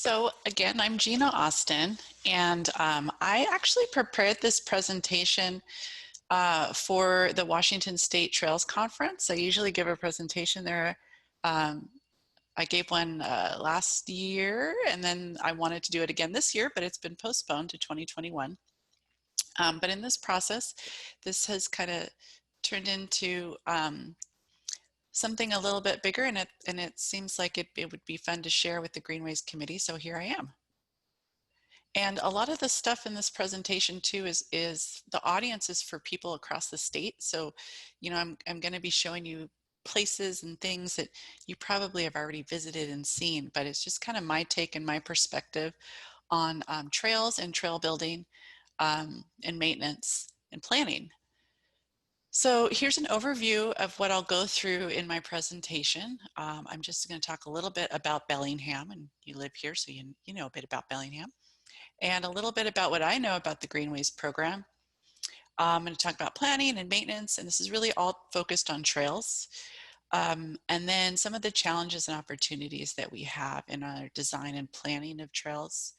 So again, I'm Gina Austin, and I actually prepared this presentation for the Washington State Trails Conference. I usually give a presentation there. Um, I gave one last year, and then I wanted to do it again this year, but it's been postponed to 2021. But in this process, this has kind of turned into something a little bit bigger, and it seems like it would be fun to share with the Greenways Committee, so here I am. And a lot of the stuff in this presentation too is the audience is for people across the state. So, I'm going to be showing you places and things that you probably have already visited and seen, but it's just kind of my take and my perspective on trails and trail building and maintenance and planning. So here's an overview of what I'll go through in my presentation. I'm just going to talk a little bit about Bellingham, and you live here, so you know a bit about Bellingham, and a little bit about what I know about the Greenways program. I'm going to talk about planning and maintenance, and this is really all focused on trails. And then some of the challenges and opportunities that we have in our design and planning of trails.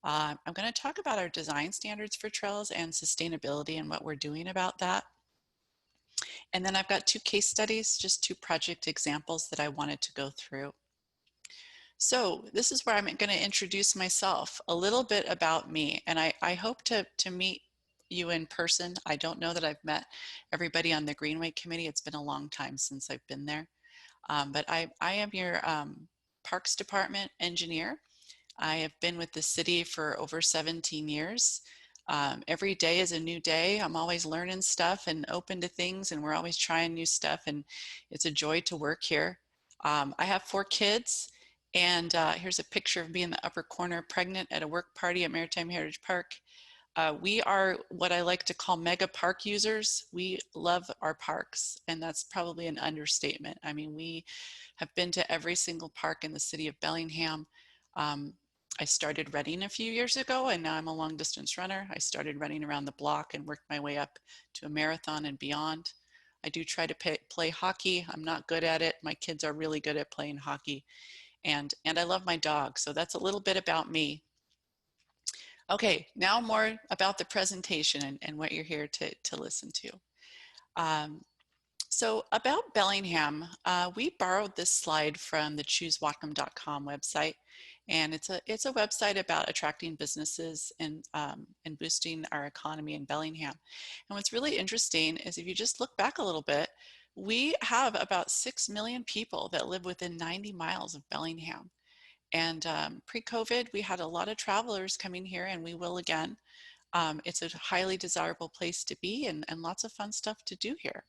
I'm going to talk about our design standards for trails and sustainability and what we're doing about that. And then I've got two case studies, just two project examples that I wanted to go through. So this is where I'm going to introduce myself, a little bit about me, and I hope to meet you in person. I don't know that I've met everybody on the Greenway Committee. It's been a long time since I've been there, but I am your Parks Department engineer. I have been with the city for over 17 years. Every day is a new day. I'm always learning stuff and open to things, and we're always trying new stuff, and it's a joy to work here. I have 4 kids, and here's a picture of me in the upper corner, pregnant at a work party at Maritime Heritage Park. We are what I like to call mega park users. We love our parks, and that's probably an understatement. I mean, we have been to every single park in the city of Bellingham. I started running a few years ago, and now I'm a long distance runner. I started running around the block and worked my way up to a marathon and beyond. I do try to play hockey. I'm not good at it. My kids are really good at playing hockey. And I love my dog. So that's a little bit about me. Okay, now more about the presentation and what you're here to listen to. So about Bellingham, we borrowed this slide from the choosewhatcom.com website, and it's a website about attracting businesses and boosting our economy in Bellingham. And what's really interesting is if you just look back a little bit, we have about 6 million people that live within 90 miles of Bellingham. And pre-COVID, we had a lot of travelers coming here, and we will again. It's a highly desirable place to be, and lots of fun stuff to do here.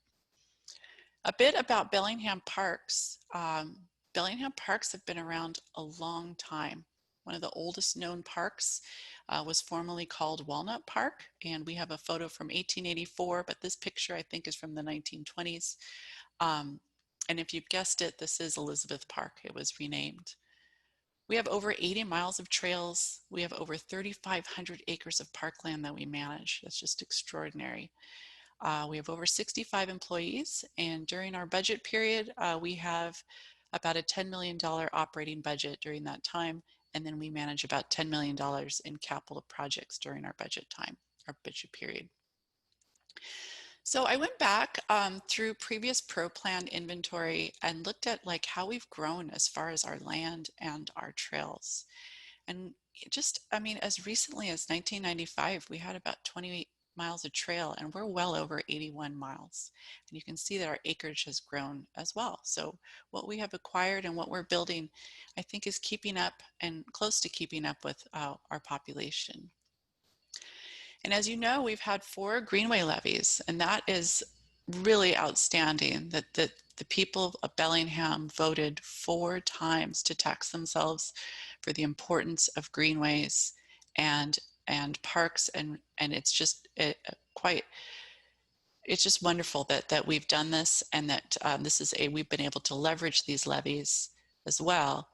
A bit about Bellingham Parks. Bellingham Parks have been around a long time. One of the oldest known parks was formerly called Walnut Park, and we have a photo from 1884, but this picture I think is from the 1920s. And if you've guessed it, this is Elizabeth Park. It was renamed. We have over 80 miles of trails. We have over 3,500 acres of parkland that we manage. That's just extraordinary. We have over 65 employees, and during our budget period, we have about a $10 million operating budget during that time, and then we manage about $10 million in capital projects during our budget time, our budget period. So I went back through previous pro-plan inventory and looked at like how we've grown as far as our land and our trails. And I mean, as recently as 1995, we had about 28 miles of trail, and we're well over 81 miles. And you can see that our acreage has grown as well. So what we have acquired and what we're building, I think, is keeping up and close to keeping up with our population. And as you know, we've had 4 Greenway levies, and that is really outstanding that the people of Bellingham voted 4 times to tax themselves for the importance of greenways and parks, and it's just it's just wonderful that we've done this, and that we've been able to leverage these levies as well.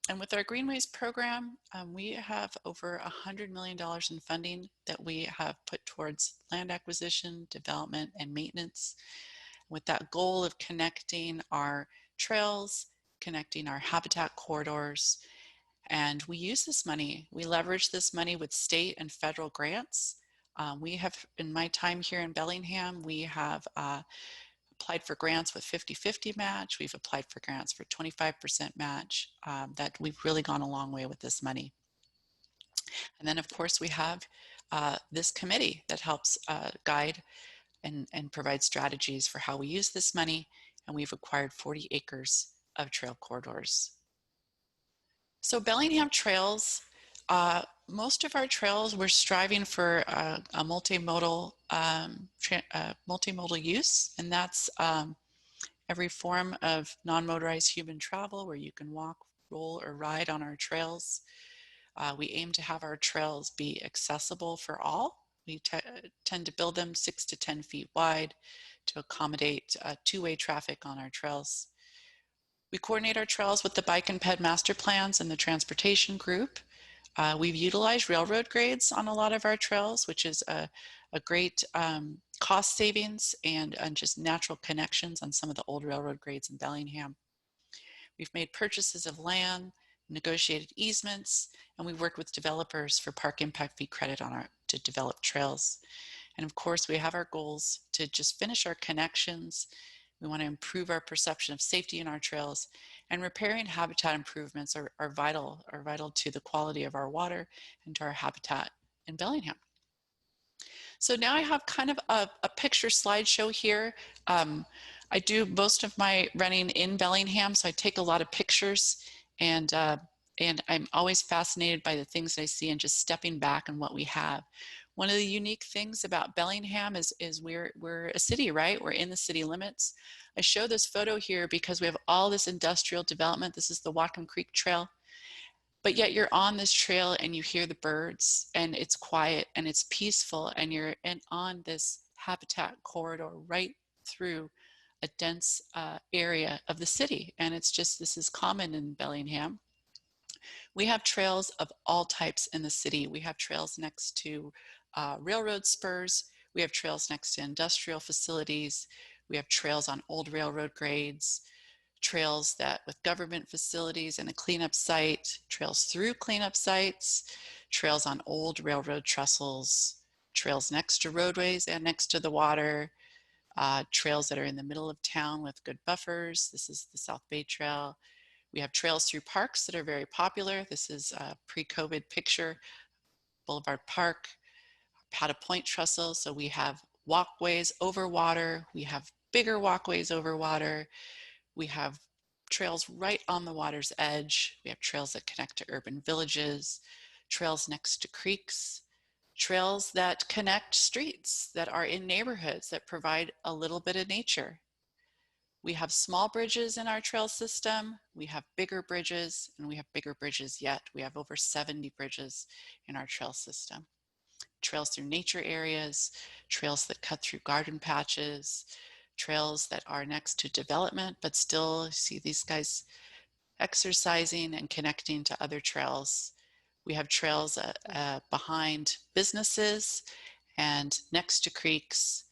And with our Greenways program, we have over $100 million in funding that we have put towards land acquisition, development, and maintenance, with that goal of connecting our trails, connecting our habitat corridors, And we use this money, we leverage this money with state and federal grants. We have, in my time here in Bellingham, we have applied for grants with 50-50 match. We've applied for grants for 25% match. That we've really gone a long way with this money. And then of course we have this committee that helps guide and provide strategies for how we use this money. And we've acquired 40 acres of trail corridors. So Bellingham trails, most of our trails, we're striving for a multimodal multimodal use, and that's every form of non-motorized human travel where you can walk, roll, or ride on our trails. We aim to have our trails be accessible for all. We tend to build them 6 to 10 feet wide to accommodate two-way traffic on our trails. We coordinate our trails with the bike and ped master plans and the transportation group. We've utilized railroad grades on a lot of our trails, which is a great cost savings and just natural connections on some of the old railroad grades in Bellingham. We've made purchases of land, negotiated easements, and we've worked with developers for park impact fee credit to develop trails. And of course, we have our goals to just finish our connections. We want to improve our perception of safety in our trails, and riparian habitat improvements are vital to the quality of our water and to our habitat in Bellingham. So now I have kind of a picture slideshow here. I do most of my running in Bellingham, so I take a lot of pictures, and I'm always fascinated by the things that I see and just stepping back and what we have. One of the unique things about Bellingham is we're a city, right? We're in the city limits. I show this photo here because we have all this industrial development. This is the Whatcom Creek Trail. But yet you're on this trail and you hear the birds, and it's quiet and it's peaceful, and you're on this habitat corridor right through a dense area of the city. And it's just, this is common in Bellingham. We have trails of all types in the city. We have trails next to railroad spurs. We have trails next to industrial facilities. We have trails on old railroad grades, trails that with government facilities and a cleanup site, trails through cleanup sites, trails on old railroad trestles, trails next to roadways and next to the water, trails that are in the middle of town with good buffers. This is the South Bay Trail. We have trails through parks that are very popular. This is a pre-COVID picture, Boulevard Park, Powder Point Trestle. So we have walkways over water. We have bigger walkways over water. We have trails right on the water's edge. We have trails that connect to urban villages, trails next to creeks, trails that connect streets that are in neighborhoods that provide a little bit of nature. We have small bridges in our trail system. We have bigger bridges, and we have bigger bridges yet. We have over 70 bridges in our trail system. Trails through nature areas, trails that cut through garden patches, trails that are next to development, but still see these guys exercising and connecting to other trails. We have trails behind businesses and next to creeks.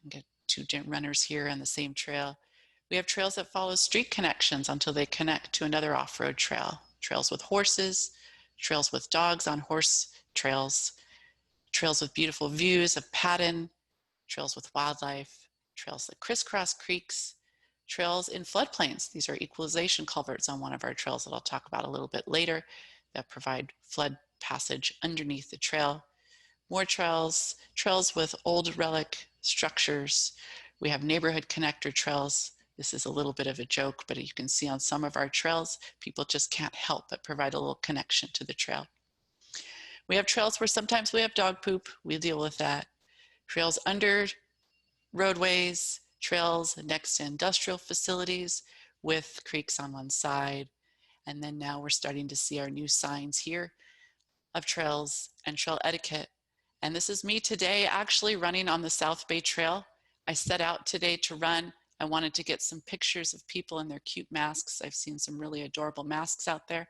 Get two runners here on the same trail. We have trails that follow street connections until they connect to another off-road trail. Trails with horses, trails with dogs on horse trails, trails with beautiful views of Patton, trails with wildlife, trails that crisscross creeks, trails in floodplains. These are equalization culverts on one of our trails that I'll talk about a little bit later that provide flood passage underneath the trail. More trails, trails with old relic structures. We have neighborhood connector trails. This is a little bit of a joke, but you can see on some of our trails, people just can't help but provide a little connection to the trail. We have trails where sometimes we have dog poop. We deal with that. Trails under roadways, trails next to industrial facilities with creeks on one side. And then now we're starting to see our new signs here of trails and trail etiquette. And this is me today actually running on the South Bay Trail. I set out today to run. I wanted to get some pictures of people in their cute masks. I've seen some really adorable masks out there,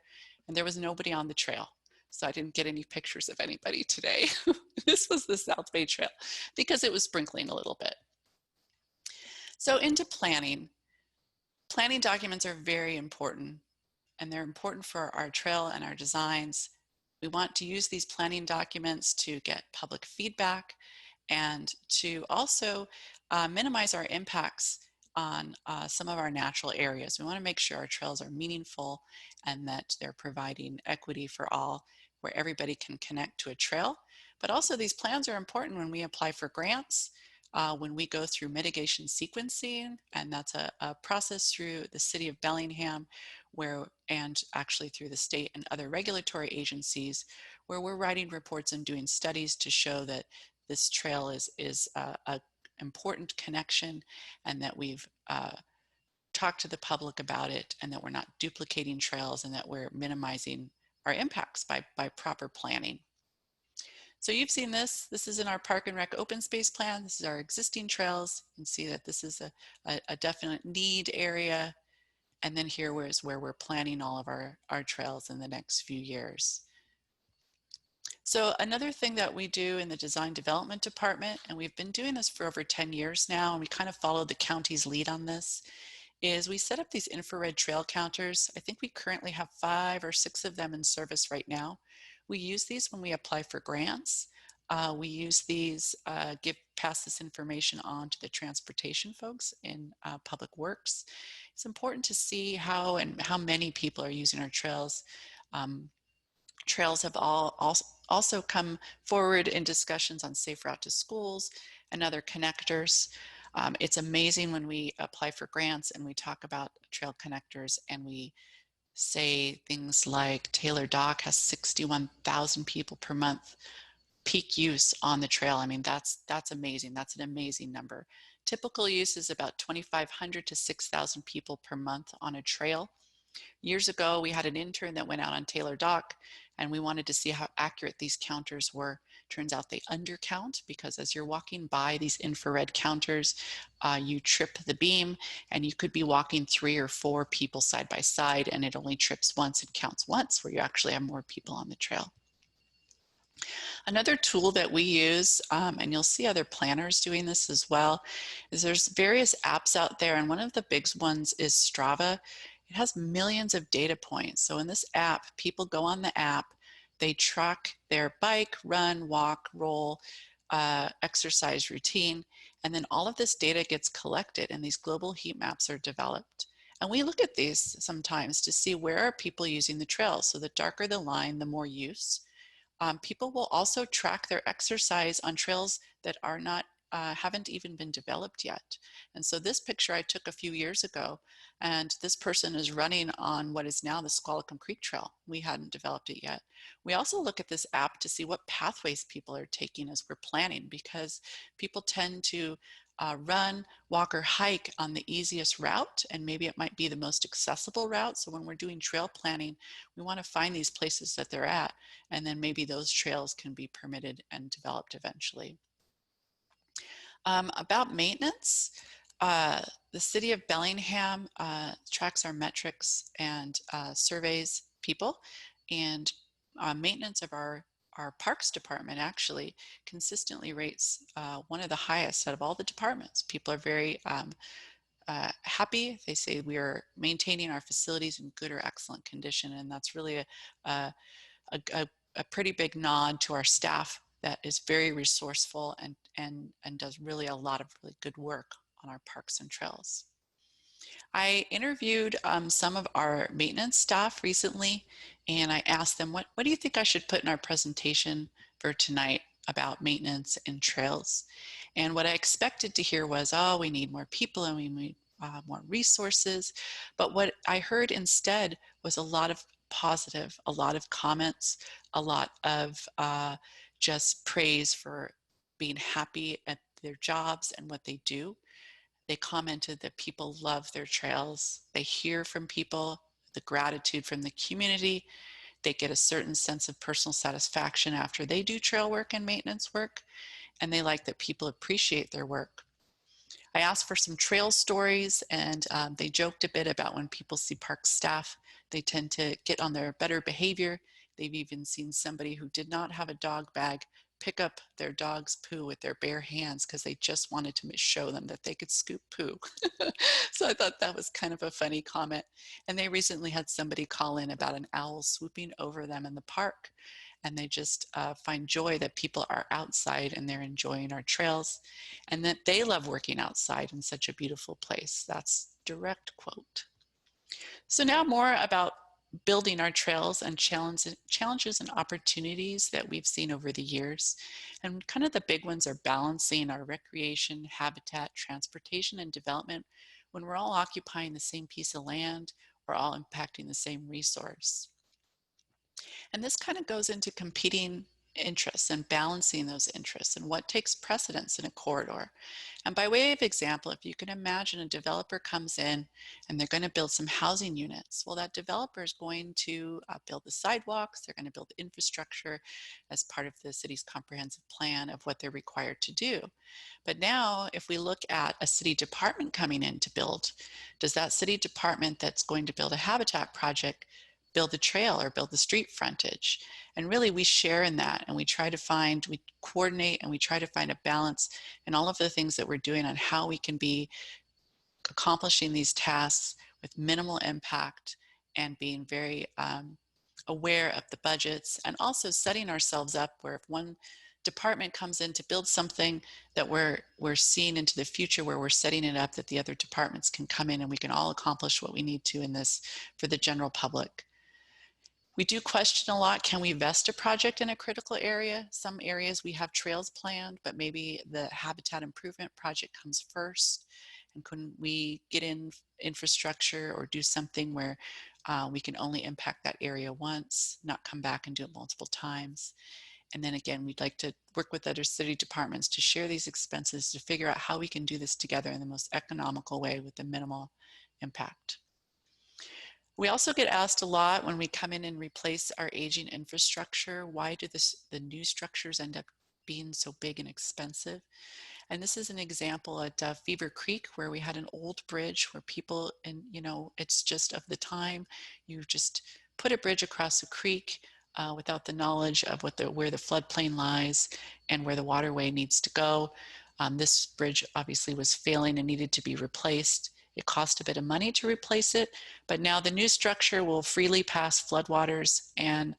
and there was nobody on the trail. So I didn't get any pictures of anybody today. This was the South Bay Trail because it was sprinkling a little bit. So into planning. Planning documents are very important. and they're important for our trail and our designs. We want to use these planning documents to get public feedback and to also minimize our impacts on some of our natural areas. We want to make sure our trails are meaningful and that they're providing equity for all, where everybody can connect to a trail. But also these plans are important when we apply for grants, when we go through mitigation sequencing, and that's a process through the city of Bellingham and actually through the state and other regulatory agencies, where we're writing reports and doing studies to show that this trail is a important connection, and that we've talked to the public about it, and that we're not duplicating trails, and that we're minimizing our impacts by proper planning. So you've seen this. This is in our Park and Rec open space plan. This is our existing trails. You can see that this is a definite need area. And then here is where we're planning all of our trails in the next few years. So another thing that we do in the design development department, and we've been doing this for over 10 years now, and we kind of followed the county's lead on this, is we set up these infrared trail counters. I think we currently have 5 or 6 of them in service right now. We use these when we apply for grants. We use these, pass this information on to the transportation folks in public works. It's important to see how many people are using our trails. Trails have also come forward in discussions on safe route to schools and other connectors. It's amazing when we apply for grants and we talk about trail connectors, and we say things like Taylor Dock has 61,000 people per month peak use on the trail. I mean, that's amazing. That's an amazing number. Typical use is about 2,500 to 6,000 people per month on a trail. Years ago, we had an intern that went out on Taylor Dock, and we wanted to see how accurate these counters were. Turns out they undercount, because as you're walking by these infrared counters, you trip the beam, and you could be walking 3 or 4 people side by side, and it only trips once and counts once, where you actually have more people on the trail. Another tool that we use, and you'll see other planners doing this as well, is there's various apps out there, and one of the big ones is Strava. It has millions of data points. So in this app, people go on the app, they track their bike, run, walk, roll, exercise routine, and then all of this data gets collected, and these global heat maps are developed. And we look at these sometimes to see where are people using the trail. So the darker the line, the more use. People will also track their exercise on trails that are not haven't even been developed yet. And so this picture I took a few years ago, and this person is running on what is now the Squalicum Creek Trail. We hadn't developed it yet. We also look at this app to see what pathways people are taking as we're planning, because people tend to run, walk, or hike on the easiest route, and maybe it might be the most accessible route. So when we're doing trail planning, we want to find these places that they're at, and then maybe those trails can be permitted and developed eventually. About maintenance, the city of Bellingham tracks our metrics and surveys people, and maintenance of our parks department actually consistently rates one of the highest out of all the departments. People are very happy. They say we are maintaining our facilities in good or excellent condition, and that's really a pretty big nod to our staff that is very resourceful and does really a lot of really good work on our parks and trails. I interviewed some of our maintenance staff recently, and I asked them, what do you think I should put in our presentation for tonight about maintenance and trails? And what I expected to hear was, oh, we need more people and we need more resources. But what I heard instead was a lot of positive, a lot of comments, a lot of just praise for being happy at their jobs and what they do. They commented that people love their trails. They hear from people, the gratitude from the community. They get a certain sense of personal satisfaction after they do trail work and maintenance work, and they like that people appreciate their work. I asked for some trail stories, and they joked a bit about when people see park staff, they tend to get on their better behavior. They've even seen somebody who did not have a dog bag pick up their dog's poo with their bare hands because they just wanted to show them that they could scoop poo. So I thought that was kind of a funny comment. And they recently had somebody call in about an owl swooping over them in the park. And they just find joy that people are outside and they're enjoying our trails and that they love working outside in such a beautiful place. That's direct quote. So now more about building our trails and challenges and opportunities that we've seen over the years. And kind of the big ones are balancing our recreation, habitat, transportation, and development when we're all occupying the same piece of land or all impacting the same resource. And this kind of goes into competing interests and balancing those interests and what takes precedence in a corridor. And by way of example, if you can imagine a developer comes in and they're going to build some housing units. Well, that developer is going to build the sidewalks, they're going to build the infrastructure as part of the city's comprehensive plan of what they're required to do. But now, if we look at a city department coming in to build, does that city department that's going to build a habitat project build the trail or build the street frontage? And really we share in that and we try to find, we coordinate and we try to find a balance in all of the things that we're doing on how we can be accomplishing these tasks with minimal impact and being very aware of the budgets and also setting ourselves up where if one department comes in to build something that we're seeing into the future where we're setting it up that the other departments can come in and we can all accomplish what we need to in this for the general public. We do question a lot, can we vest a project in a critical area? Some areas we have trails planned, but maybe the habitat improvement project comes first. And couldn't we get in infrastructure or do something where we can only impact that area once, not come back and do it multiple times? And then again, we'd like to work with other city departments to share these expenses to figure out how we can do this together in the most economical way with the minimal impact. We also get asked a lot when we come in and replace our aging infrastructure, why do the new structures end up being so big and expensive? And this is an example at Fever Creek where we had an old bridge where people, and you know, it's just of the time, you just put a bridge across a creek without the knowledge of where the floodplain lies and where the waterway needs to go. This bridge obviously was failing and needed to be replaced. It cost a bit of money to replace it, but now the new structure will freely pass floodwaters and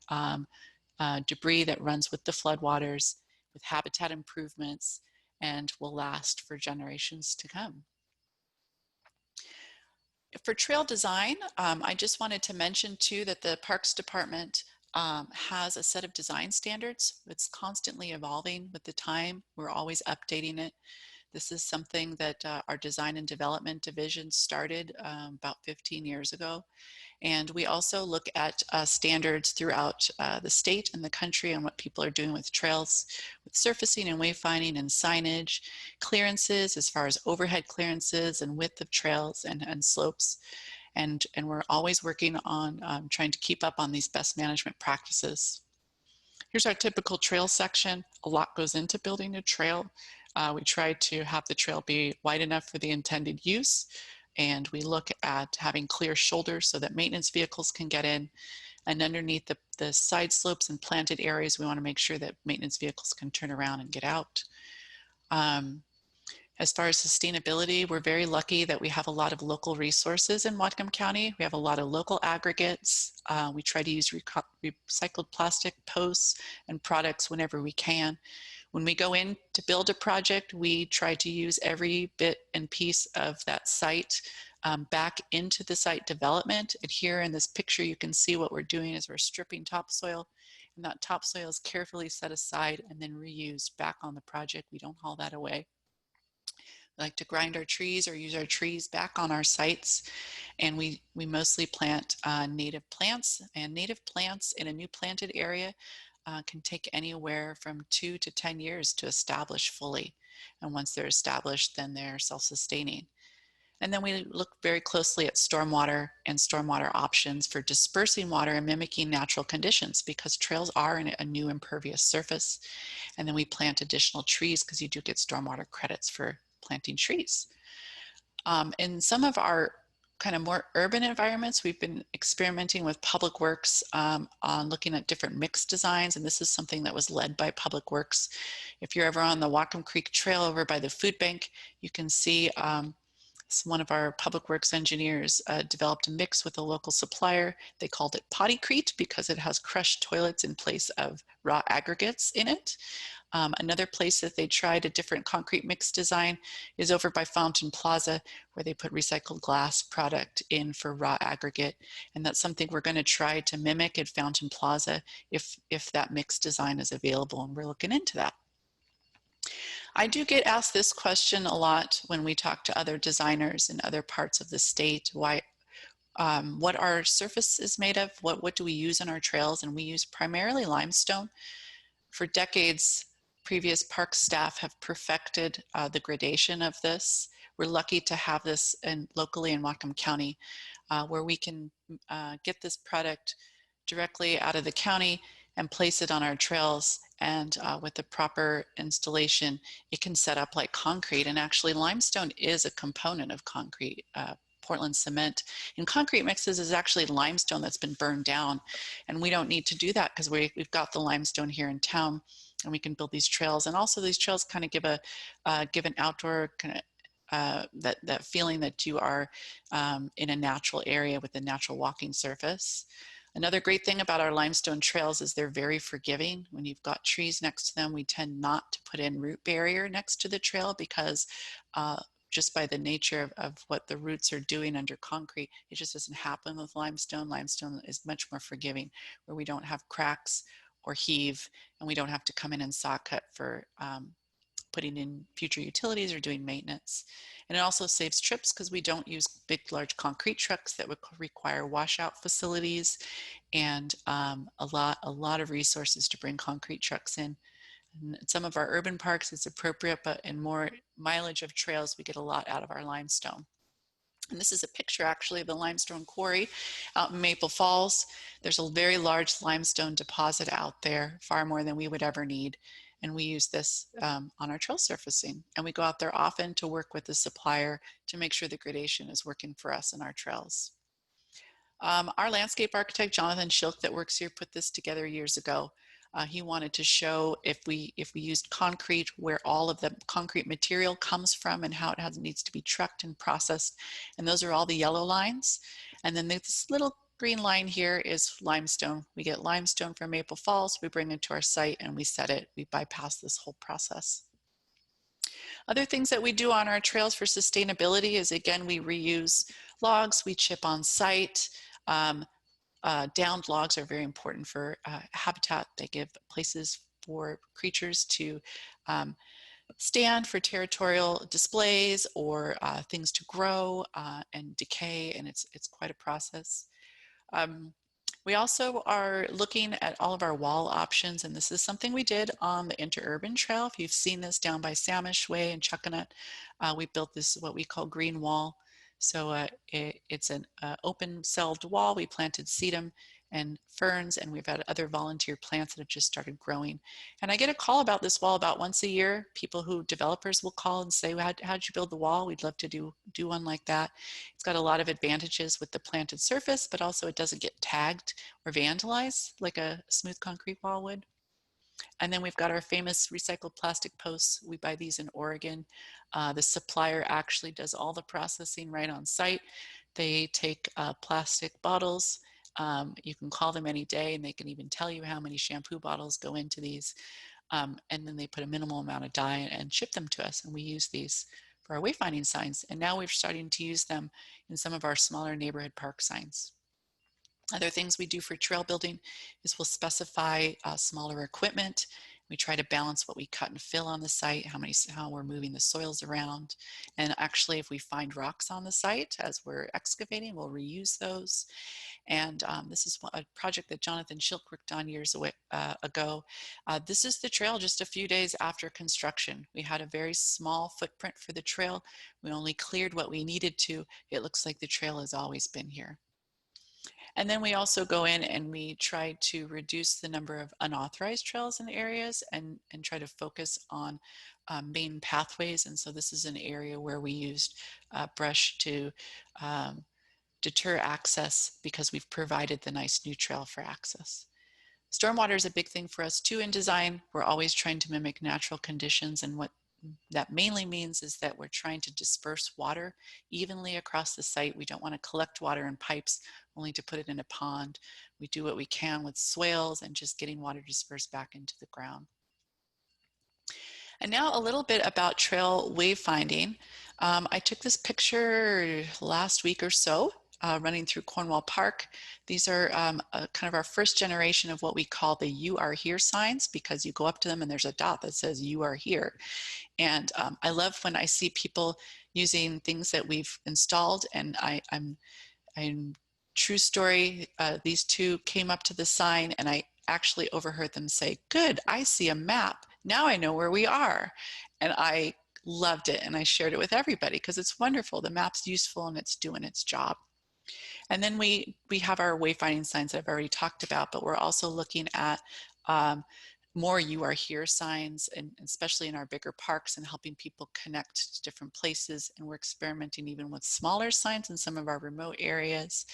debris that runs with the floodwaters with habitat improvements and will last for generations to come. For trail design, I just wanted to mention too that the Parks Department has a set of design standards. It's constantly evolving with the time. We're always updating it. This is something that our design and development division started about 15 years ago. And we also look at standards throughout the state and the country on what people are doing with trails, with surfacing and wayfinding and signage, clearances as far as overhead clearances and width of trails and slopes. And we're always working on trying to keep up on these best management practices. Here's our typical trail section. A lot goes into building a trail. We try to have the trail be wide enough for the intended use, and we look at having clear shoulders so that maintenance vehicles can get in. And underneath the side slopes and planted areas, we want to make sure that maintenance vehicles can turn around and get out. As far as sustainability, we're very lucky that we have a lot of local resources in Whatcom County. We have a lot of local aggregates. We try to use recycled plastic posts and products whenever we can. When we go in to build a project, we try to use every bit and piece of that site back into the site development. And here in this picture, you can see what we're doing is we're stripping topsoil, and that topsoil is carefully set aside and then reused back on the project. We don't haul that away. We like to grind our trees or use our trees back on our sites. And we mostly plant native plants, and native plants in a new planted area can take anywhere from 2 to 10 years to establish fully. And once they're established, then they're self-sustaining. And then we look very closely at stormwater and stormwater options for dispersing water and mimicking natural conditions, because trails are a new impervious surface. And then we plant additional trees because you do get stormwater credits for planting trees. In some of our kind of more urban environments, we've been experimenting with Public Works on looking at different mixed designs, and this is something that was led by Public Works. If you're ever on the Whatcom Creek Trail over by the food bank, you can see one of our Public Works engineers developed a mix with a local supplier. They called it Pottycrete because it has crushed toilets in place of raw aggregates in it. Another place that they tried a different concrete mix design is over by Fountain Plaza, where they put recycled glass product in for raw aggregate. And that's something we're going to try to mimic at Fountain Plaza if that mix design is available, and we're looking into that. I do get asked this question a lot when we talk to other designers in other parts of the state, what our surface is made of, what do we use in our trails, and we use primarily limestone. For decades, previous park staff have perfected the gradation of this. We're lucky to have this locally in Whatcom County, where we can get this product directly out of the county and place it on our trails. And with the proper installation, it can set up like concrete. And actually, limestone is a component of concrete. Portland cement in concrete mixes is actually limestone that's been burned down, and we don't need to do that because we've got the limestone here in town, and we can build these trails. And also, these trails kind of give an outdoor kind of that feeling that you are in a natural area with a natural walking surface. Another great thing about our limestone trails is they're very forgiving. When you've got trees next to them, we tend not to put in root barrier next to the trail because just by the nature of what the roots are doing under concrete, it just doesn't happen with limestone. Limestone is much more forgiving, where we don't have cracks or heave, and we don't have to come in and saw cut for putting in future utilities or doing maintenance. And it also saves trips because we don't use big, large concrete trucks that would require washout facilities and a lot of resources to bring concrete trucks in. In some of our urban parks, it's appropriate, but in more mileage of trails, we get a lot out of our limestone. And this is a picture actually of the limestone quarry out in Maple Falls. There's a very large limestone deposit out there, far more than we would ever need. And we use this on our trail surfacing. And we go out there often to work with the supplier to make sure the gradation is working for us in our trails. Our landscape architect, Jonathan Schilk, that works here, put this together years ago. He wanted to show if we used concrete, where all of the concrete material comes from and how it needs to be trucked and processed. And those are all the yellow lines. And then this little green line here is limestone. We get limestone from Maple Falls, we bring it to our site and we set it. We bypass this whole process. Other things that we do on our trails for sustainability is, again, we reuse logs, we chip on site. Downed logs are very important for habitat. They give places for creatures to stand for territorial displays or things to grow and decay, and it's quite a process. We also are looking at all of our wall options, and this is something we did on the interurban trail. If you've seen this down by Samish Way and Chuckanut, we built this, what we call green wall. So it's an open-celled wall. We planted sedum and ferns, and we've had other volunteer plants that have just started growing. And I get a call about this wall about once a year. Developers will call and say, how'd you build the wall? We'd love to do one like that. It's got a lot of advantages with the planted surface, but also it doesn't get tagged or vandalized like a smooth concrete wall would. And then we've got our famous recycled plastic posts. We buy these in Oregon. The supplier actually does all the processing right on site. They take plastic bottles. You can call them any day and they can even tell you how many shampoo bottles go into these. And then they put a minimal amount of dye and ship them to us. And we use these for our wayfinding signs. And now we're starting to use them in some of our smaller neighborhood park signs. Other things we do for trail building is we'll specify smaller equipment. We try to balance what we cut and fill on the site, how we're moving the soils around. And actually, if we find rocks on the site as we're excavating, we'll reuse those. And this is a project that Jonathan Schilk worked on years ago. This is the trail just a few days after construction. We had a very small footprint for the trail. We only cleared what we needed to. It looks like the trail has always been here. And then we also go in and we try to reduce the number of unauthorized trails in areas and try to focus on main pathways. And so this is an area where we used brush to deter access because we've provided the nice new trail for access. Stormwater is a big thing for us too in design. We're always trying to mimic natural conditions, and what that mainly means is that we're trying to disperse water evenly across the site. We don't want to collect water in pipes only to put it in a pond. We do what we can with swales and just getting water dispersed back into the ground. And now a little bit about trail wayfinding. I took this picture last week or so, running through Cornwall Park. These are kind of our first generation of what we call the "You Are Here" signs, because you go up to them and there's a dot that says "You Are Here." And I love when I see people using things that we've installed, and I'm true story, these two came up to the sign and I actually overheard them say, "Good, I see a map. Now I know where we are." And I loved it, and I shared it with everybody because it's wonderful. The map's useful and it's doing its job. And then we have our wayfinding signs that I've already talked about, but we're also looking at more "You Are Here" signs, and especially in our bigger parks, and helping people connect to different places. And we're experimenting even with smaller signs in some of our remote areas.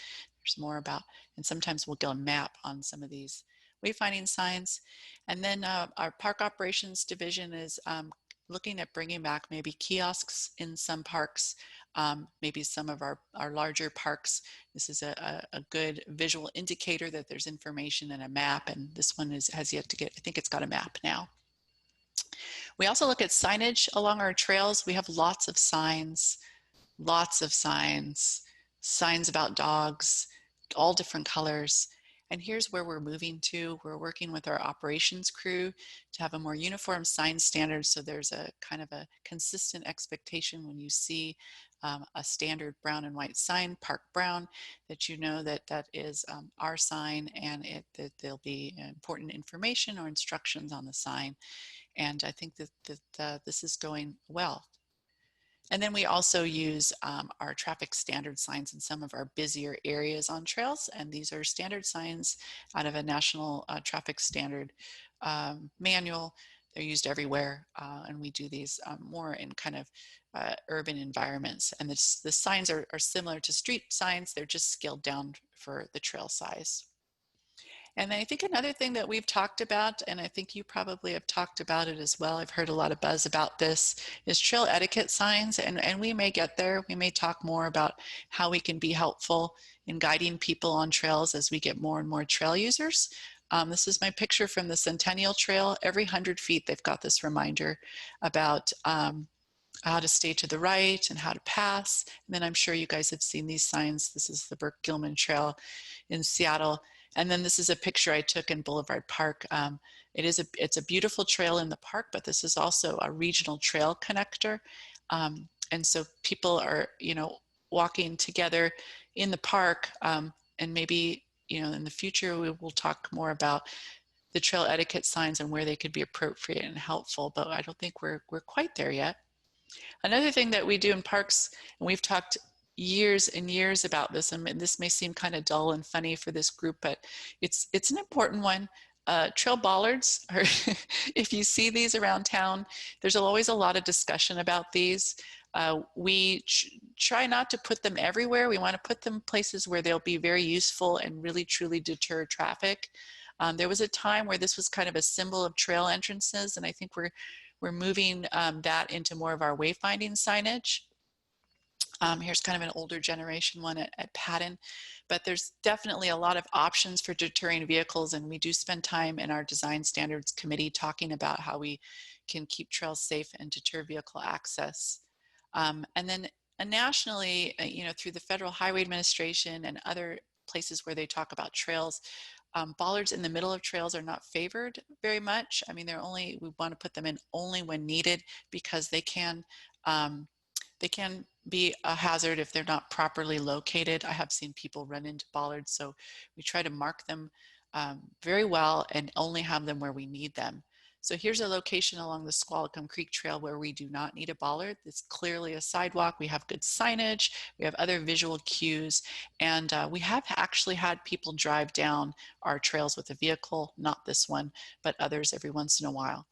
There's more about, and sometimes we'll get a map on some of these wayfinding signs. And then our park operations division is looking at bringing back maybe kiosks in some parks, maybe some of our larger parks. This is a good visual indicator that there's information and a map, and this one has yet to get, I think it's got a map now. We also look at signage along our trails. We have lots of signs about dogs, all different colors. And here's where we're moving to. We're working with our operations crew to have a more uniform sign standard, so there's a kind of a consistent expectation when you see a standard brown and white sign, Park Brown, that you know that that is our sign, and that there'll be important information or instructions on the sign. And I think that this is going well. And then we also use our traffic standard signs in some of our busier areas on trails. And these are standard signs out of a national traffic standard manual. They're used everywhere. And we do these more in kind of urban environments. And the signs are similar to street signs. They're just scaled down for the trail size. And I think another thing that we've talked about, and I think you probably have talked about it as well, I've heard a lot of buzz about this, is trail etiquette signs. And we may get there. We may talk more about how we can be helpful in guiding people on trails as we get more and more trail users. This is my picture from the Centennial Trail. Every 100 feet, they've got this reminder about how to stay to the right and how to pass. And then I'm sure you guys have seen these signs. This is the Burke-Gilman Trail in Seattle. And then this is a picture I took in Boulevard Park. It's a beautiful trail in the park, but this is also a regional trail connector. And so people are, walking together in the park, and maybe, in the future, we will talk more about the trail etiquette signs and where they could be appropriate and helpful, but I don't think we're quite there yet. Another thing that we do in parks, and we've talked years and years about this, and this may seem kind of dull and funny for this group, but it's an important one. Trail bollards, or if you see these around town, there's always a lot of discussion about these. We try not to put them everywhere. We want to put them places where they'll be very useful and really truly deter traffic. There was a time where this was kind of a symbol of trail entrances, and I think we're moving that into more of our wayfinding signage. Here's kind of an older generation one at Patton, but there's definitely a lot of options for deterring vehicles, and we do spend time in our design standards committee talking about how we can keep trails safe and deter vehicle access. And then nationally, through the Federal Highway Administration and other places where they talk about trails, bollards in the middle of trails are not favored very much. I mean, we want to put them in only when needed, because they can be a hazard if they're not properly located. I have seen people run into bollards, so we try to mark them very well and only have them where we need them. So here's a location along the Squalicum Creek Trail where we do not need a bollard. It's clearly a sidewalk. We have good signage. We have other visual cues. And we have actually had people drive down our trails with a vehicle, not this one, but others every once in a while.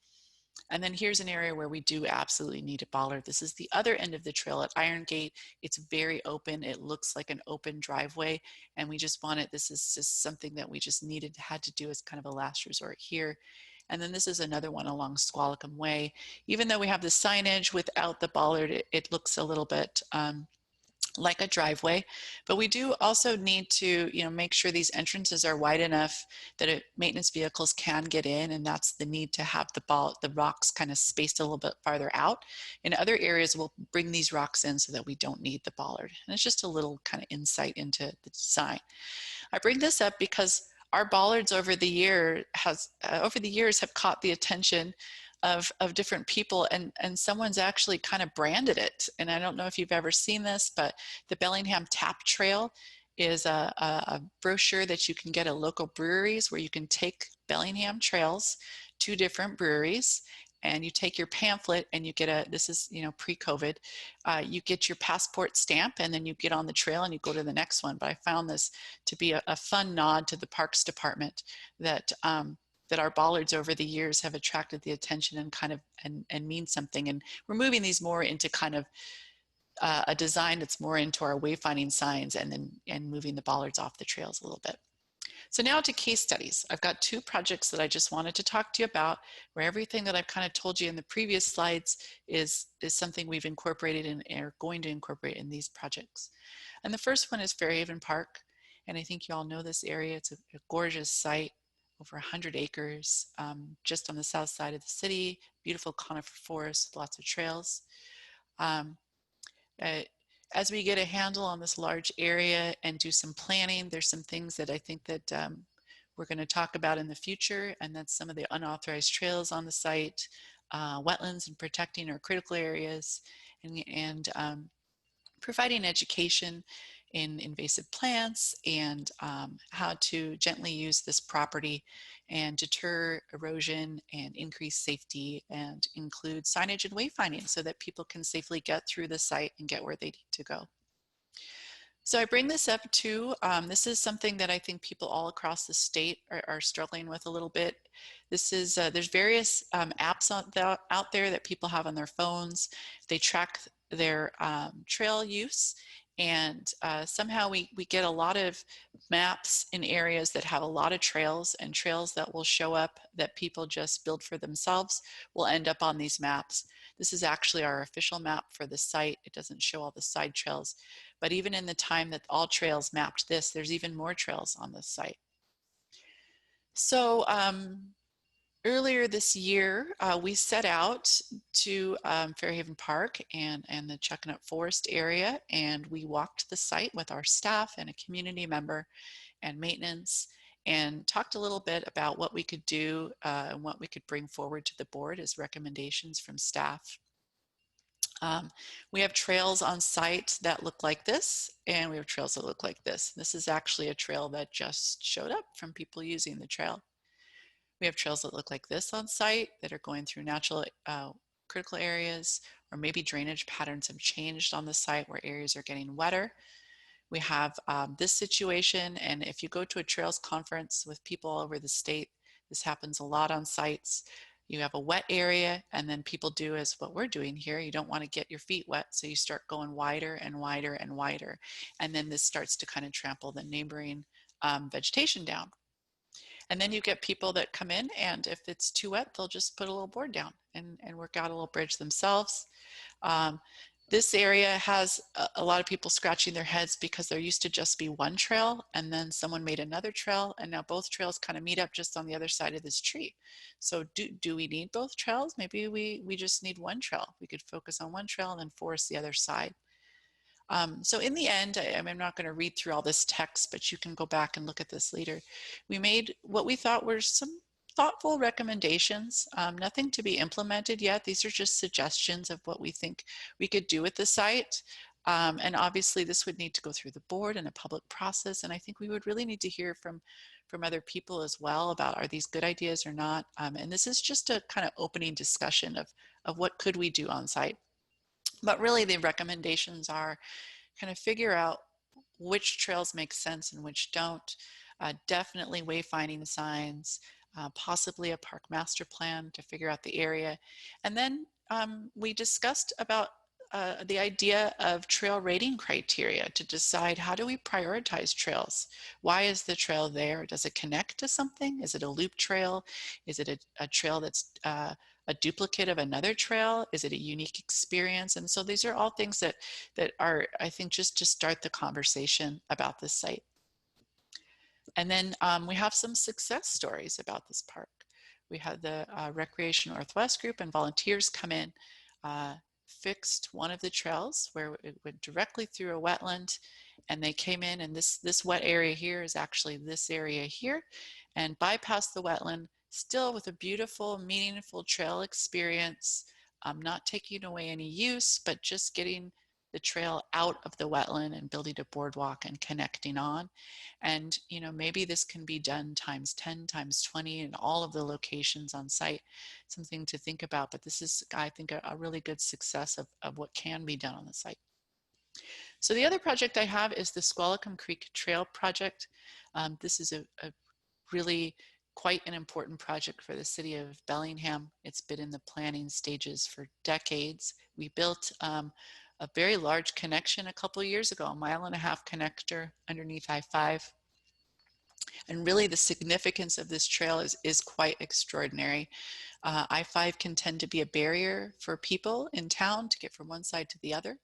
And then here's an area where we do absolutely need a bollard. This is the other end of the trail at Iron Gate. It's very open. It looks like an open driveway, and we just wanted, this is just something that we just had to do as kind of a last resort here. And then this is another one along Squalicum Way. Even though we have the signage without the bollard, it looks a little bit like a driveway, but we do also need to, make sure these entrances are wide enough that maintenance vehicles can get in, and that's the need to have the rocks kind of spaced a little bit farther out. In other areas, we'll bring these rocks in so that we don't need the bollard, and it's just a little kind of insight into the design. I bring this up because our bollards over the years have caught the attention of different people, and someone's actually kind of branded it. And I don't know if you've ever seen this, but the Bellingham Tap Trail is a brochure that you can get at local breweries, where you can take Bellingham trails to different breweries, and you take your pamphlet and you get this is, pre-COVID, you get your passport stamp, and then you get on the trail and you go to the next one. But I found this to be a fun nod to the Parks Department, that our bollards over the years have attracted the attention and kind of and mean something. And we're moving these more into kind of a design that's more into our wayfinding signs, and moving the bollards off the trails a little bit. So now to case studies. I've got 2 projects that I just wanted to talk to you about, where everything that I've kind of told you in the previous slides is something we've incorporated and are going to incorporate in these projects. And the first one is Fairhaven Park. And I think you all know this area. It's a gorgeous site, over 100 acres, just on the south side of the city, beautiful conifer forest, lots of trails. As we get a handle on this large area and do some planning, there's some things that I think that we're going to talk about in the future, and that's some of the unauthorized trails on the site, wetlands and protecting our critical areas, and providing education in invasive plants, and how to gently use this property and deter erosion and increase safety, and include signage and wayfinding so that people can safely get through the site and get where they need to go. So I bring this up too. This is something that I think people all across the state are struggling with a little bit. This is, there's various apps out there that people have on their phones. They track their trail use, and somehow we get a lot of maps in areas that have a lot of trails, and trails that will show up that people just build for themselves will end up on these maps. This is actually our official map for the site. It doesn't show all the side trails, but even in the time that all trails mapped this, there's even more trails on this site. So earlier this year, we set out to Fairhaven Park and the Chuckanut Forest area, and we walked the site with our staff and a community member and maintenance, and talked a little bit about what we could do and what we could bring forward to the board as recommendations from staff. We have trails on site that look like this, and we have trails that look like this. This is actually a trail that just showed up from people using the trail. We have trails that look like this on site that are going through natural critical areas, or maybe drainage patterns have changed on the site where areas are getting wetter. We have this situation, and if you go to a trails conference with people all over the state, this happens a lot on sites. You have a wet area, and then people do as what we're doing here. You don't want to get your feet wet, so you start going wider and wider and wider. And then this starts to kind of trample the neighboring vegetation down. And then you get people that come in, and if it's too wet, they'll just put a little board down and work out a little bridge themselves. This area has a lot of people scratching their heads because there used to just be one trail, and then someone made another trail, and now both trails kind of meet up just on the other side of this tree. So do we need both trails? Maybe we just need one trail. We could focus on one trail and then forest the other side. So in the end, I'm not going to read through all this text, but you can go back and look at this later. We made what we thought were some thoughtful recommendations, nothing to be implemented yet. These are just suggestions of what we think we could do with the site. And obviously this would need to go through the board and a public process. And I think we would really need to hear from other people as well about, are these good ideas or not? And this is just a kind of opening discussion of what could we do on site. But really the recommendations are kind of figure out which trails make sense and which don't. Definitely wayfinding signs, possibly a park master plan to figure out the area. And then we discussed about the idea of trail rating criteria to decide, how do we prioritize trails? Why is the trail there? Does it connect to something? Is it a loop trail? Is it a trail that's a duplicate of another trail? Is it a unique experience? And so these are all things that are, I think, just to start the conversation about this site. And then we have some success stories about this park. We had the Recreation Northwest group and volunteers come in, fixed one of the trails where it went directly through a wetland, and they came in, and this wet area here is actually this area here, and bypassed the wetland, still with a beautiful, meaningful trail experience, not taking away any use, but just getting the trail out of the wetland and building a boardwalk and connecting on. And maybe this can be done times 10, times 20 in all of the locations on site. Something to think about, but this is, I think, a really good success of what can be done on the site. So the other project I have is the Squalicum Creek Trail project. This is a really quite an important project for the city of Bellingham. It's been in the planning stages for decades. We built a very large connection a couple of years ago, a 1.5 mile connector underneath I-5. And really the significance of this trail is quite extraordinary. I-5 can tend to be a barrier for people in town to get from one side to the other.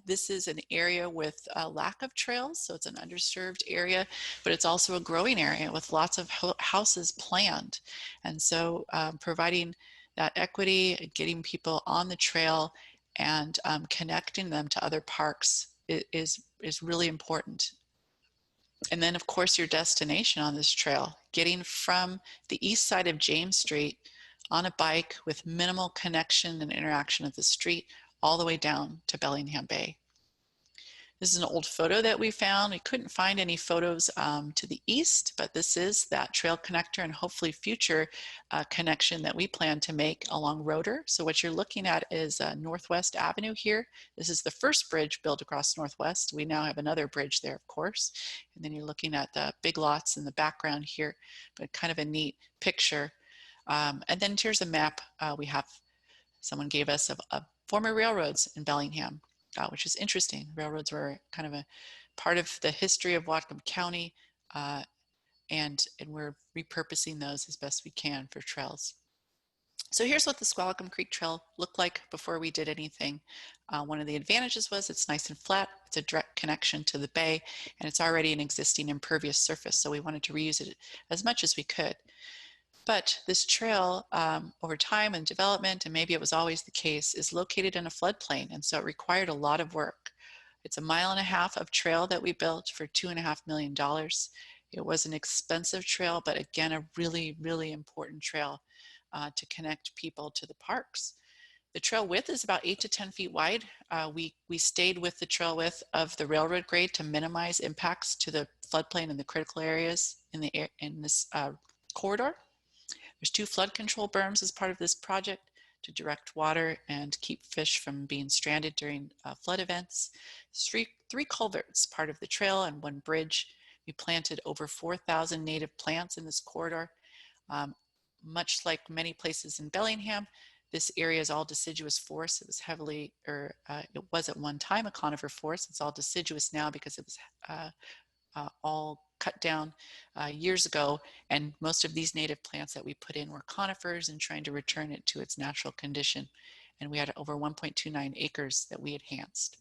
This is an area with a lack of trails, so it's an underserved area, but it's also a growing area with lots of houses planned. And so providing that equity, getting people on the trail, and connecting them to other parks is really important. And then, of course, your destination on this trail, getting from the east side of James Street on a bike with minimal connection and interaction of the street all the way down to Bellingham Bay. This is an old photo that we found. We couldn't find any photos to the east, but this is that trail connector and hopefully future connection that we plan to make along Rotor. So what you're looking at is Northwest Avenue here. This is the first bridge built across Northwest. We now have another bridge there, of course. And then you're looking at the big lots in the background here, but kind of a neat picture. And then here's a map we have. Someone gave us of former railroads in Bellingham. Which is interesting. Railroads were kind of a part of the history of Whatcom County, and we're repurposing those as best we can for trails. So here's what the Squalicum Creek Trail looked like before we did anything. One of the advantages was it's nice and flat. It's a direct connection to the bay, and it's already an existing impervious surface, so we wanted to reuse it as much as we could. But this trail, over time and development, and maybe it was always the case, is located in a floodplain, and so it required a lot of work. It's 1.5 miles of trail that we built for $2.5 million. It was an expensive trail, but again, a really, really important trail to connect people to the parks. The trail width is about 8 to 10 feet wide. We stayed with the trail width of the railroad grade to minimize impacts to the floodplain and the critical areas in this corridor. There's 2 flood control berms as part of this project to direct water and keep fish from being stranded during flood events. 3 culverts, part of the trail, and 1 bridge. We planted over 4,000 native plants in this corridor. Much like many places in Bellingham, this area is all deciduous forest. It was heavily, it was at one time a conifer forest. It's all deciduous now because it was all cut down years ago, and most of these native plants that we put in were conifers and trying to return it to its natural condition. And we had over 1.29 acres that we enhanced.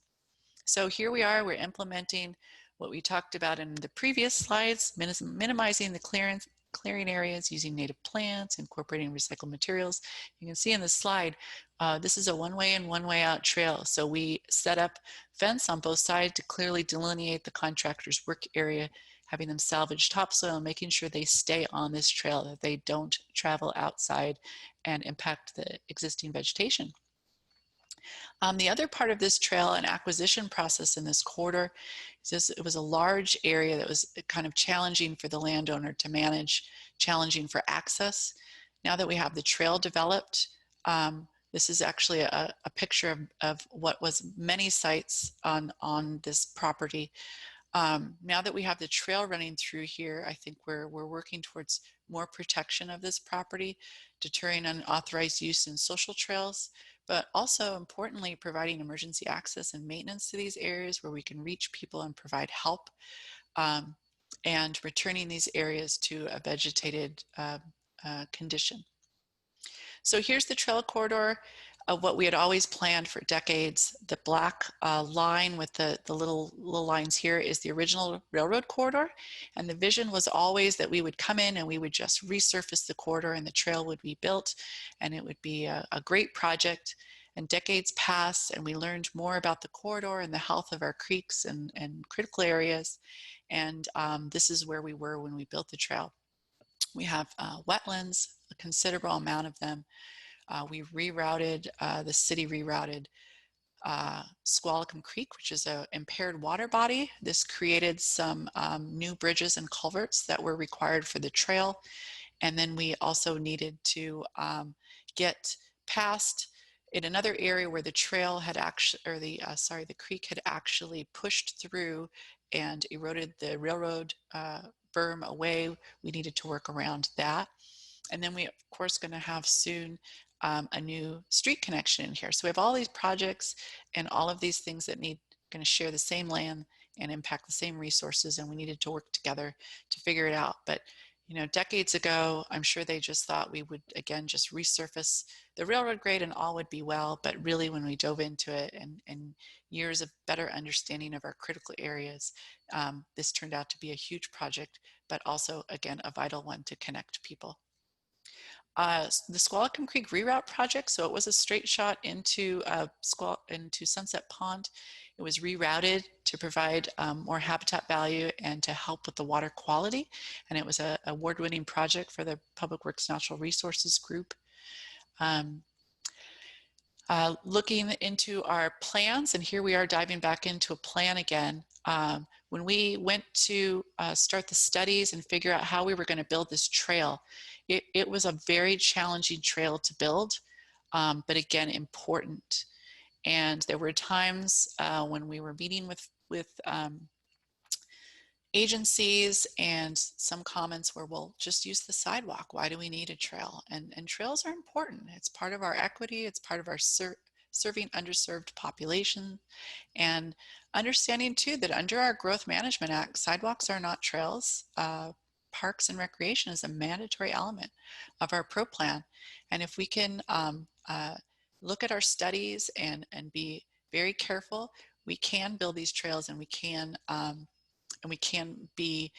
So here we are, we're implementing what we talked about in the previous slides, minimizing the clearing areas using native plants, incorporating recycled materials. You can see in this slide, this is a one-way in, one-way out trail. So we set up fence on both sides to clearly delineate the contractor's work area, having them salvage topsoil and making sure they stay on this trail, that they don't travel outside and impact the existing vegetation. The other part of this trail and acquisition process in this corridor is it was a large area that was kind of challenging for the landowner to manage, challenging for access. Now that we have the trail developed, this is actually a picture of what was many sites on this property. Now that we have the trail running through here, I think we're working towards more protection of this property, deterring unauthorized use in social trails, but also importantly, providing emergency access and maintenance to these areas where we can reach people and provide help, and returning these areas to a vegetated condition. So here's the trail corridor of what we had always planned for decades. The black line with the little lines here is the original railroad corridor. And the vision was always that we would come in and we would just resurface the corridor and the trail would be built and it would be a great project. And decades passed and we learned more about the corridor and the health of our creeks and critical areas. And this is where we were when we built the trail. We have wetlands, a considerable amount of them. We rerouted, the city rerouted Squalicum Creek, which is an impaired water body. This created some new bridges and culverts that were required for the trail. And then we also needed to get past in another area where the trail had actually, or the creek had actually pushed through and eroded the railroad berm away. We needed to work around that. And then we, of course, going to have soon a new street connection in here. So we have all these projects and all of these things that going to share the same land and impact the same resources, and we needed to work together to figure it out. But you know, decades ago, I'm sure they just thought we would, again, just resurface the railroad grade and all would be well. But really, when we dove into it and years of better understanding of our critical areas, this turned out to be a huge project, but also, again, a vital one to connect people. The Squalicum Creek reroute project, so it was a straight shot into Sunset Pond. It was rerouted to provide more habitat value and to help with the water quality. And it was an award-winning project for the Public Works Natural Resources Group. Looking into our plans, and here we are diving back into a plan again. When we went to start the studies and figure out how we were going to build this trail, it was a very challenging trail to build, but again, important. And there were times when we were meeting with agencies, and some comments were, well, just use the sidewalk. Why do we need a trail? And trails are important. It's part of our equity. It's part of our serving underserved population. And understanding too that under our Growth Management Act, sidewalks are not trails. Parks and recreation is a mandatory element of our pro plan. And if we can look at our studies and be very careful, we can build these trails, and we can be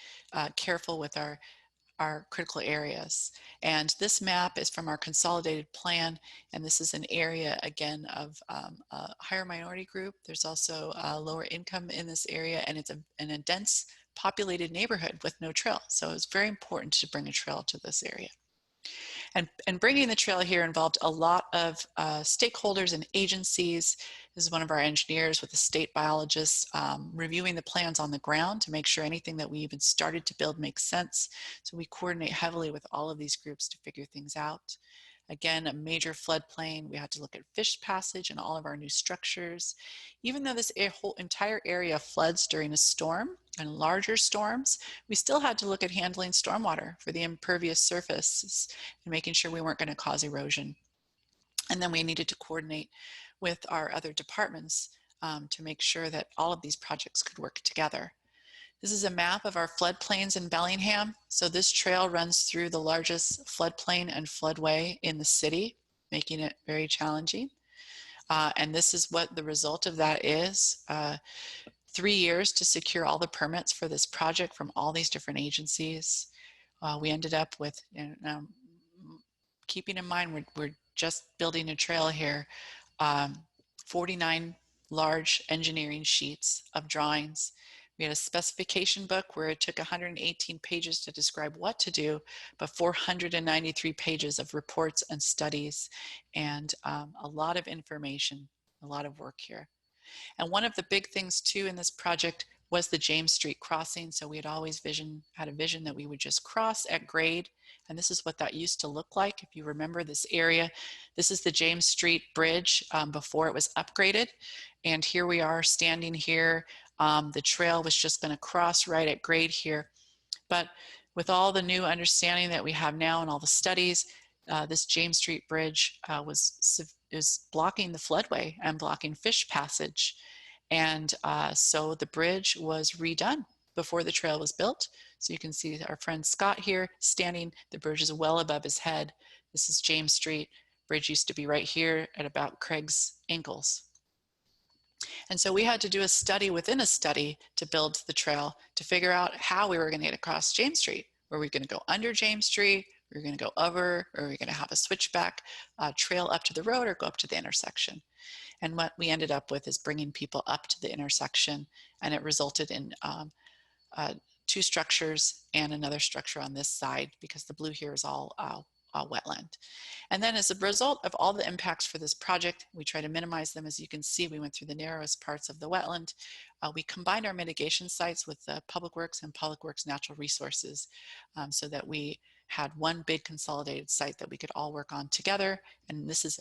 careful with our critical areas. And this map is from our consolidated plan, and this is an area again of a higher minority group. There's also lower income in this area, and it's in a dense populated neighborhood with no trail. So it's very important to bring a trail to this area. And bringing the trail here involved a lot of stakeholders and agencies. This is one of our engineers with the state biologists reviewing the plans on the ground to make sure anything that we even started to build makes sense. So we coordinate heavily with all of these groups to figure things out. Again, a major floodplain. We had to look at fish passage and all of our new structures. Even though this whole entire area floods during a storm and larger storms, we still had to look at handling stormwater for the impervious surfaces and making sure we weren't going to cause erosion. And then we needed to coordinate with our other departments to make sure that all of these projects could work together. This is a map of our floodplains in Bellingham. So this trail runs through the largest floodplain and floodway in the city, making it very challenging. And this is what the result of that is. 3 years to secure all the permits for this project from all these different agencies. We ended up with, keeping in mind we're just building a trail here, 49 large engineering sheets of drawings. We had a specification book where it took 118 pages to describe what to do, but 493 pages of reports and studies, and a lot of information, a lot of work here. And one of the big things too in this project was the James Street crossing. So we had always had a vision that we would just cross at grade. And this is what that used to look like. If you remember this area, this is the James Street Bridge before it was upgraded. And here we are standing here The trail was just going to cross right at grade here. But with all the new understanding that we have now and all the studies, this James Street Bridge is blocking the floodway and blocking fish passage. And so the bridge was redone before the trail was built. So you can see our friend Scott here standing. The bridge is well above his head. This is James Street. Bridge used to be right here at about Craig's ankles. And so we had to do a study within a study to build the trail to figure out how we were going to get across James Street. Were we going to go under James Street? Were we going to go over? Or were we going to have a switchback trail up to the road or go up to the intersection? And what we ended up with is bringing people up to the intersection, and it resulted in two structures and another structure on this side because the blue here is all wetland. And then as a result of all the impacts for this project, we try to minimize them. As you can see, we went through the narrowest parts of the wetland. We combined our mitigation sites with Public Works and Public Works Natural Resources so that we had one big consolidated site that we could all work on together. And this is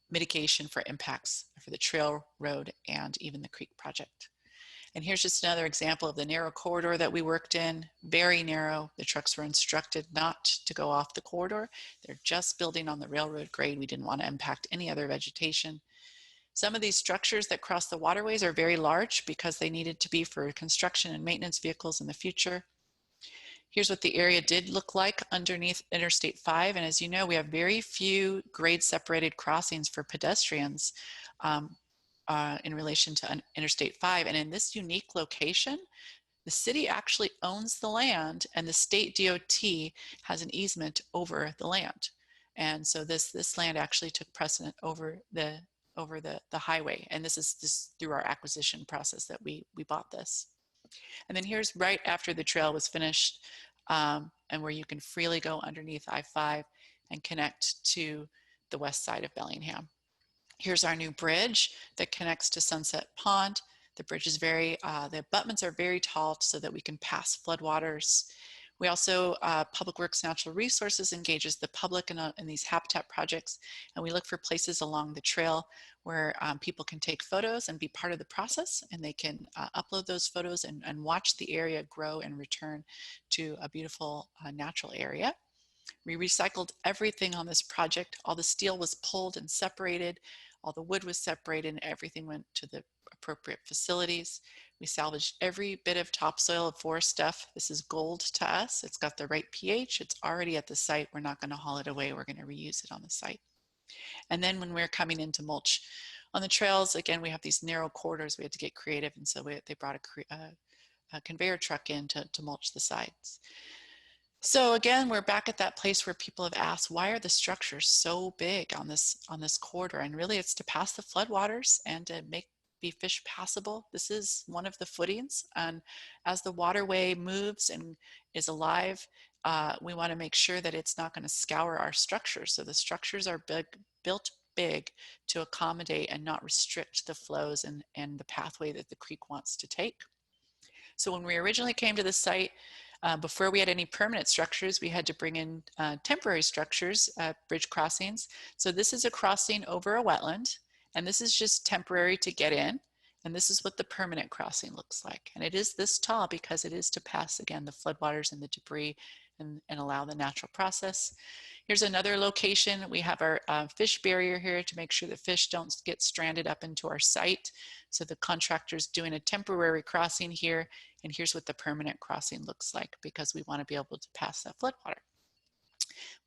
mitigation for impacts for the trail, road, and even the creek project. And here's just another example of the narrow corridor that we worked in, very narrow. The trucks were instructed not to go off the corridor. They're just building on the railroad grade. We didn't want to impact any other vegetation. Some of these structures that cross the waterways are very large because they needed to be for construction and maintenance vehicles in the future. Here's what the area did look like underneath Interstate 5. And as you know, we have very few grade separated crossings for pedestrians in relation to Interstate 5. And in this unique location, the city actually owns the land and the state DOT has an easement over the land. And so this land actually took precedent over the highway. And this is through our acquisition process that we bought this. And then here's right after the trail was finished and where you can freely go underneath I-5 and connect to the west side of Bellingham. Here's our new bridge that connects to Sunset Pond. The bridge is the abutments are very tall so that we can pass floodwaters. We also, Public Works Natural Resources engages the public in these habitat projects, and we look for places along the trail where people can take photos and be part of the process, and they can upload those photos and watch the area grow and return to a beautiful natural area. We recycled everything on this project. All the steel was pulled and separated, all the wood was separated, and everything went to the appropriate facilities. We salvaged every bit of topsoil of forest stuff. This is gold to us. It's got the right pH. It's already at the site. We're not going to haul it away. We're going to reuse it on the site. And then when we're coming into mulch on the trails, again, we have these narrow corridors. We had to get creative, and so they brought a conveyor truck in to mulch the sides. So again, we're back at that place where people have asked, why are the structures so big on this corridor? And really it's to pass the floodwaters and to be fish passable. This is one of the footings. And as the waterway moves and is alive, we want to make sure that it's not going to scour our structures. So the structures are built big to accommodate and not restrict the flows and the pathway that the creek wants to take. So when we originally came to the site, before we had any permanent structures, we had to bring in temporary structures, bridge crossings. So this is a crossing over a wetland, and this is just temporary to get in. And this is what the permanent crossing looks like. And it is this tall because it is to pass, again, the floodwaters and the debris and allow the natural process. Here's another location. We have our fish barrier here to make sure the fish don't get stranded up into our site. So the contractor's doing a temporary crossing here. And here's what the permanent crossing looks like because we want to be able to pass that floodwater.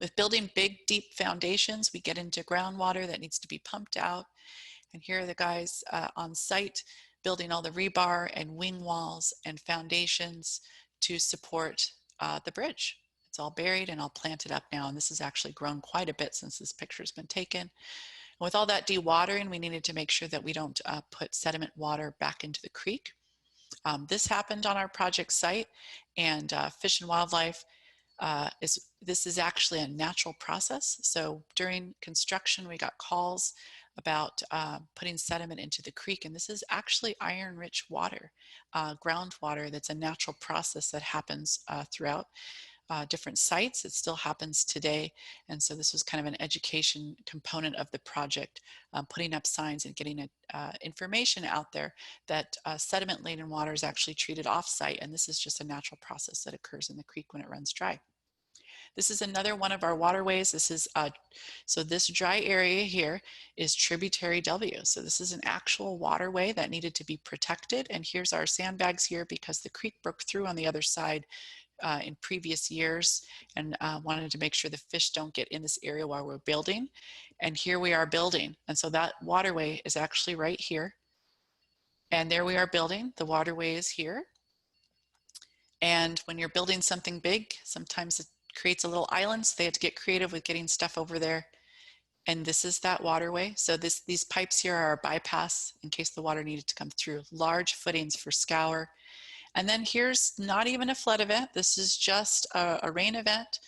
With building big, deep foundations, we get into groundwater that needs to be pumped out. And here are the guys on site building all the rebar and wing walls and foundations to support the bridge. It's all buried and all planted up now. And this has actually grown quite a bit since this picture has been taken. And with all that dewatering, we needed to make sure that we don't put sediment water back into the creek. This happened on our project site, and Fish and Wildlife this is actually a natural process. So during construction, we got calls about putting sediment into the creek, and this is actually iron-rich water, groundwater that's a natural process that happens throughout different sites. It still happens today. And so this was kind of an education component of the project, putting up signs and getting information out there that sediment-laden water is actually treated off-site, and this is just a natural process that occurs in the creek when it runs dry. This is another one of our waterways. This is, so this dry area here is tributary W. So this is an actual waterway that needed to be protected. And here's our sandbags here because the creek broke through on the other side in previous years, and wanted to make sure the fish don't get in this area while we're building. And here we are building. And so that waterway is actually right here. And there we are building. The waterway is here. And when you're building something big, sometimes it creates a little island, so they had to get creative with getting stuff over there. And this is that waterway. So these pipes here are a bypass in case the water needed to come through. Large footings for scour. And then here's not even a flood event. This is just a rain event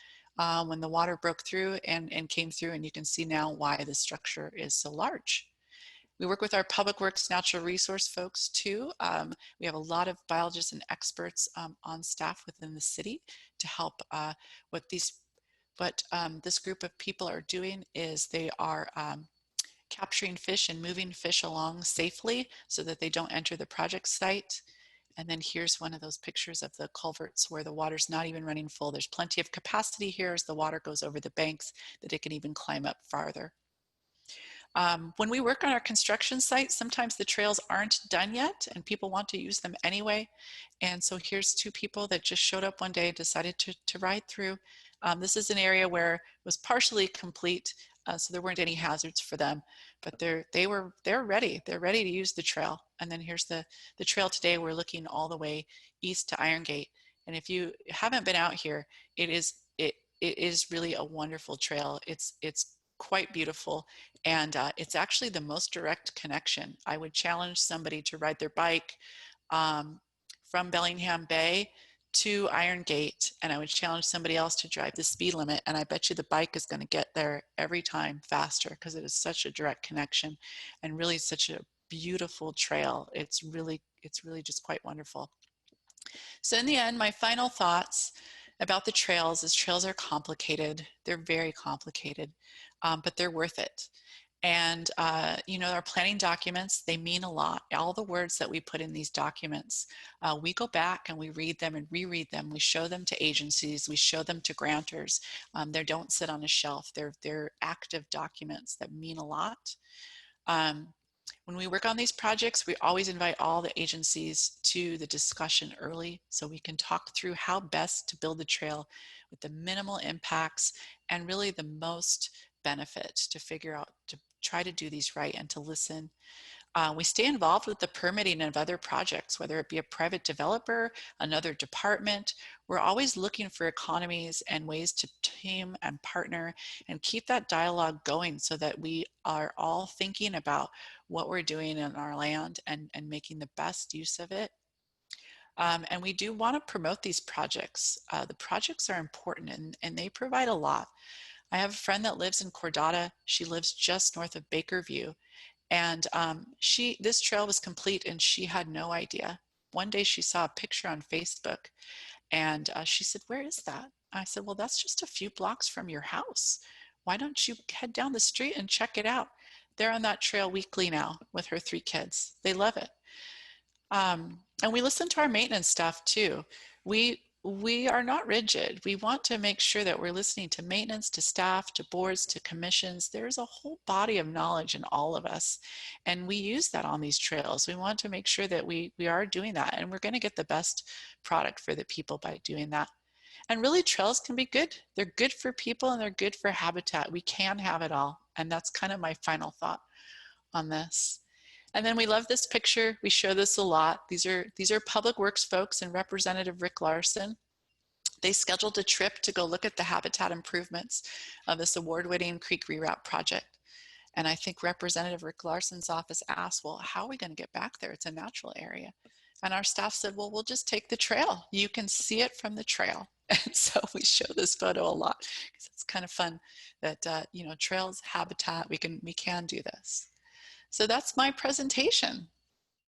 when the water broke through and came through. And you can see now why the structure is so large. We work with our public works natural resource folks too. We have a lot of biologists and experts on staff within the city to help. What this group of people are doing is they are capturing fish and moving fish along safely so that they don't enter the project site. And then here's one of those pictures of the culverts where the water's not even running full. There's plenty of capacity here as the water goes over the banks that it can even climb up farther. When we work on our construction sites, sometimes the trails aren't done yet and people want to use them anyway. And so here's two people that just showed up one day and decided to ride through. This is an area where it was partially complete, so there weren't any hazards for them, but they're ready. They're ready to use the trail. And then here's the trail today. We're looking all the way east to Iron Gate. And if you haven't been out here, it is really a wonderful trail. It's quite beautiful, and it's actually the most direct connection. I would challenge somebody to ride their bike from Bellingham Bay to Iron Gate, and I would challenge somebody else to drive the speed limit, and I bet you the bike is going to get there every time faster because it is such a direct connection and really such a beautiful trail. It's really just quite wonderful. So in the end, my final thoughts about the trails is trails are complicated. They're very complicated, but they're worth it. And, you know, our planning documents, they mean a lot. All the words that we put in these documents, we go back and we read them and reread them. We show them to agencies. We show them to grantors. They don't sit on a shelf. They're active documents that mean a lot. When we work on these projects, we always invite all the agencies to the discussion early so we can talk through how best to build the trail with the minimal impacts and really the most benefit to figure out, to try to do these right and to listen. We stay involved with the permitting of other projects, whether it be a private developer, another department. We're always looking for economies and ways to team and partner and keep that dialogue going so that we are all thinking about what we're doing in our land and making the best use of it. And we do want to promote these projects. The projects are important and they provide a lot. I have a friend that lives in Cordata. She lives just north of Bakerview. And this trail was complete and she had no idea. One day she saw a picture on Facebook and she said, "Where is that?" I said, "Well, that's just a few blocks from your house. Why don't you head down the street and check it out?" They're on that trail weekly now with her 3 kids. They love it. And we listen to our maintenance staff too. We are not rigid. We want to make sure that we're listening to maintenance, to staff, to boards, to commissions. There's a whole body of knowledge in all of us, and we use that on these trails. We want to make sure that we are doing that, and we're going to get the best product for the people by doing that. And really, trails can be good. They're good for people and they're good for habitat. We can have it all, and that's kind of my final thought on this. And then we love this picture. We show this a lot. These are Public Works folks and Representative Rick Larson. They scheduled a trip to go look at the habitat improvements of this award-winning creek reroute project. And I think Representative Rick Larson's office asked, "Well, how are we going to get back there? It's a natural area." And our staff said, "Well, we'll just take the trail. You can see it from the trail." And so we show this photo a lot because it's kind of fun that, you know, trails, habitat, we can do this. So that's my presentation.